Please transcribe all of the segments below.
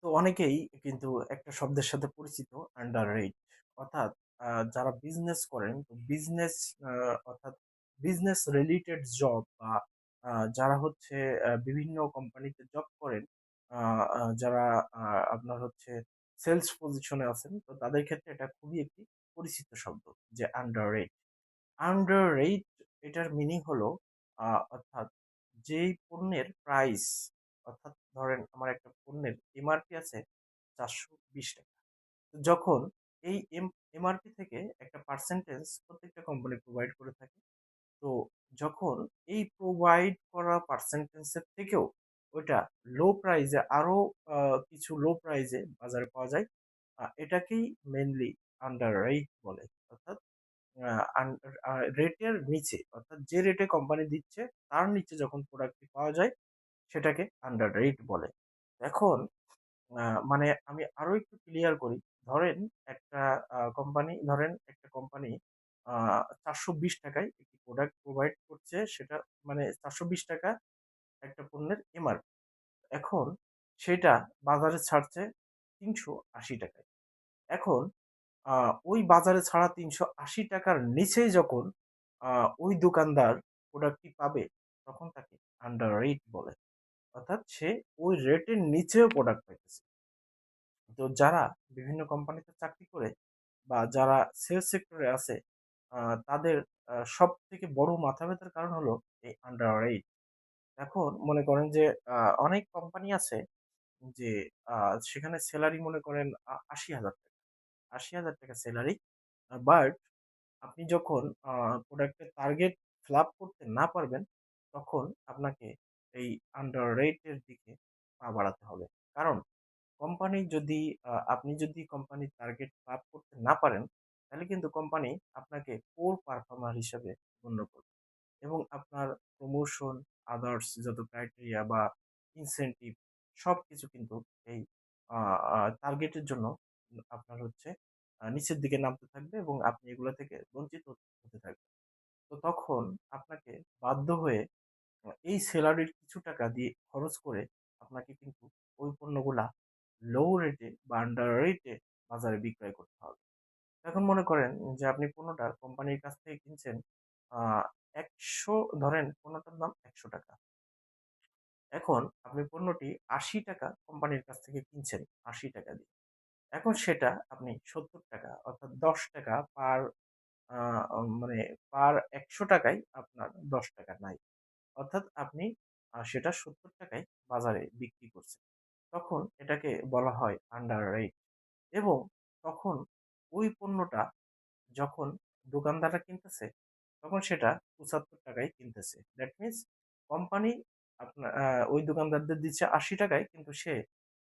তো অনেকেই কিন্তু একটা শব্দের সাথে পরিচিত আন্ডার রেট, অর্থাৎ যারা বিজনেস করেন, তো বিজনেস অর্থাৎ বিজনেস রিলেটেড জব, বা যারা হচ্ছে বিভিন্ন কোম্পানিতে জব করেন, যারা আপনার হচ্ছে সেলস পজিশনে আছেন, তো তাদের ক্ষেত্রে এটা খুবই একটি পরিচিত শব্দ, যে আন্ডার রেট। আন্ডার রেট, এটার মিনিং হলো অর্থাৎ যেই পণ্যের প্রাইস, অর্থাৎ ধরেন আমার একটা পণ্যের এমআরপি আছে 420 টাকা। তো যখন এই এমআরপি থেকে একটা পার্সেন্টেজ প্রত্যেকটা কোম্পানি প্রোভাইড করে থাকে, তো যখন এই প্রোভাইড করা পার্সেন্টেজের থেকেও ওইটা লো প্রাইজে, আরো কিছু লো প্রাইজে বাজারে পাওয়া যায়, এটাকেই মেনলি আন্ডার রেট বলে। অর্থাৎ রেটের নিচে, অর্থাৎ যে রেটে কোম্পানি দিচ্ছে তার নিচে যখন প্রোডাক্টটি পাওয়া যায়, সেটাকে আন্ডার রেট বলে। এখন মানে আমি আরো একটু ক্লিয়ার করি। ধরেন একটা কোম্পানি 420 টাকায় একটি প্রোডাক্ট প্রোভাইড করছে, সেটা মানে 420 টাকা একটা পণ্যের এমআরপি। এখন সেটা বাজারে ছাড়ছে 380 টাকায়। এখন ওই বাজারে ছাড়া 380 টাকার নিচেই যখন ওই দোকানদার প্রোডাক্টটি পাবে, তখন তাকে আন্ডার রেট বলে। অর্থাৎ সে ওই রেটের নিচেও প্রোডাক্ট পাইতেছে। তো যারা বিভিন্ন কোম্পানিতে চাকরি করে বা যারা সেলস সেক্টরে আছে, তাদের সব থেকে বড় মাথা ব্যথার কারণ হলো এই আন্ডার রেট। এখন মনে করেন যে অনেক কোম্পানি আছে, যে সেখানে স্যালারি মনে করেন 80,000 টাকা, 80,000 টাকা স্যালারি। বাট আপনি যখন প্রোডাক্টের টার্গেট ফিল আপ করতে না পারবেন, তখন আপনাকে এই আন্ডার রেটের দিকে পা বাড়াতে হবে। কারণ কোম্পানি যদি আপনি যদি কোম্পানির টার্গেট ফিল আপ করতে না পারেন, তাহলে কিন্তু কোম্পানি আপনাকে পোর পারফর্মার হিসেবে গণ্য করবে, এবং আপনার প্রমোশন, আদার্স যত ক্রাইটেরিয়া বা ইনসেনটিভ, সবকিছু কিন্তু এই টার্গেটের জন্য আপনার হচ্ছে নিচের দিকে নামতে থাকবে, এবং আপনি এগুলো থেকে বঞ্চিত হতে থাকবেন। তো তখন আপনাকে বাধ্য হয়ে এই স্যালারির কিছু টাকা দিয়ে খরচ করে আপনাকে কিন্তু ওই পণ্যগুলা লো রেটে বা আন্ডার রেটে বাজারে বিক্রয় করতে হবে। এখন মনে করেন যে আপনি পণ্যটা কোম্পানির কাছ থেকে কিনছেন, আহ 100, ধরেন পণ্যটার দাম 100 টাকা। এখন আপনি পণ্যটি 80 টাকা কোম্পানির কাছ থেকে কিনছেন, 80 টাকা দিয়ে। এখন সেটা আপনি 70 টাকা, অর্থাৎ 10 টাকা পার, মানে পার 100 টাকায় আপনার 10 টাকা নাই। অর্থাৎ আপনি সেটা 70 টাকায় বাজারে বিক্রি করছেন। তখন এটাকে বলা হয় আন্ডার রেট। এবং তখন ওই পণ্যটা যখন দোকানদাররা কিনতেছে, তখন সেটা 75 টাকায় কিনতেছে। দ্যাট মিনস কোম্পানি আপনার ওই দোকানদারদের দিচ্ছে 80 টাকায়, কিন্তু সে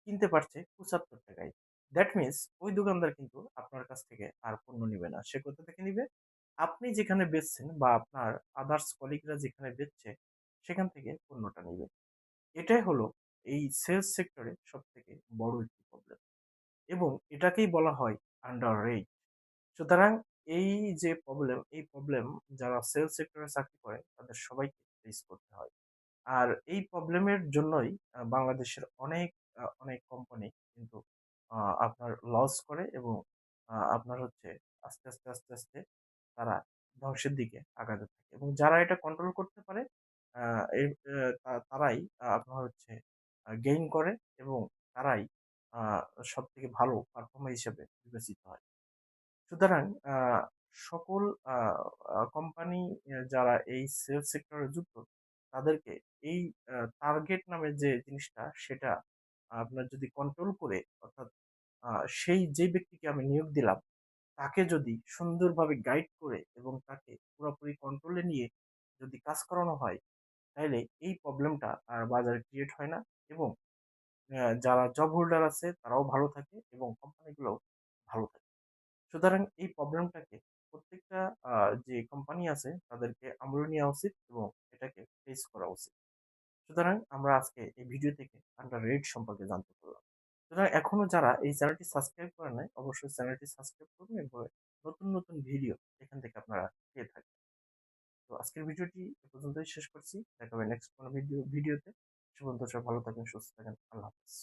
কিনতে পারছে 75 টাকায়। দ্যাট মিনস ওই দোকানদার কিন্তু আপনার কাছ থেকে আর পণ্য নিবে না। সে কোথা থেকে নিবে? আপনি যেখানে বেচছেন বা আপনার আদার্স কলিগরা যেখানে বেচছে, সেখান থেকে পণ্যটা নিবে। এটাই হলো এই সেলস সেক্টরে সবথেকে বড় একটি প্রবলেম, এবং এটাকেই বলা হয় আন্ডার রেট। সুতরাং এই যে প্রবলেম, এই প্রবলেম যারা সেলস সেক্টরে চাকরি করে তাদের সবাইকে ফেস করতে হয়। আর এই প্রবলেমের জন্যই বাংলাদেশের অনেক কোম্পানি কিন্তু আপনার লস করে, এবং আপনার হচ্ছে আস্তে আস্তে আস্তে আস্তে তারা ধ্বংসের দিকে আগাতে থাকে, এবং যারা এটা কন্ট্রোল করতে পারে, তারাই আপনার হচ্ছে গেইন করে, এবং তারাই সব থেকে ভালো পারফর্মার হিসেবে বিবেচিত হয়। সুতরাং সকল কোম্পানি যারা এই সেলস সেক্টরে যুক্ত, তাদেরকে এই টার্গেট নামে যে জিনিসটা, সেটা আপনার যদি কন্ট্রোল করে, অর্থাৎ সেই যে ব্যক্তিকে আমি নিয়োগ দিলাম, তাকে যদি সুন্দরভাবে গাইড করে এবং তাকে পুরোপুরি কন্ট্রোলে নিয়ে যদি কাজ করানো হয়, তাহলে এই প্রবলেমটা আর বাজারে ক্রিয়েট হয় না, এবং যারা জব হোল্ডার আছে তারাও ভালো থাকে, এবং কোম্পানিগুলোও ভালো থাকে। সুতরাং এই প্রবলেমটাকে প্রত্যেকটা যে কোম্পানি আছে তাদেরকে আমলে নেওয়া উচিত, এবং এটাকে ফেস করা উচিত। সুতরাং আমরা আজকে এই ভিডিও থেকে আন্ডার রেট সম্পর্কে জানতে পারলাম। সুতরাং এখনো যারা এই চ্যানেলটি সাবস্ক্রাইব করে নাই, অবশ্যই চ্যানেলটি সাবস্ক্রাইব করুন, এবং নতুন নতুন ভিডিও এখান থেকে আপনারা পেয়ে থাকবেন। তো আজকের ভিডিওটি এ পর্যন্তই শেষ করছি। দেখা হবে নেক্সট কোনো ভিডিওতে। সে পর্যন্ত সবাই ভালো থাকবেন, সুস্থ থাকেন। আল্লাহ হাফেজ।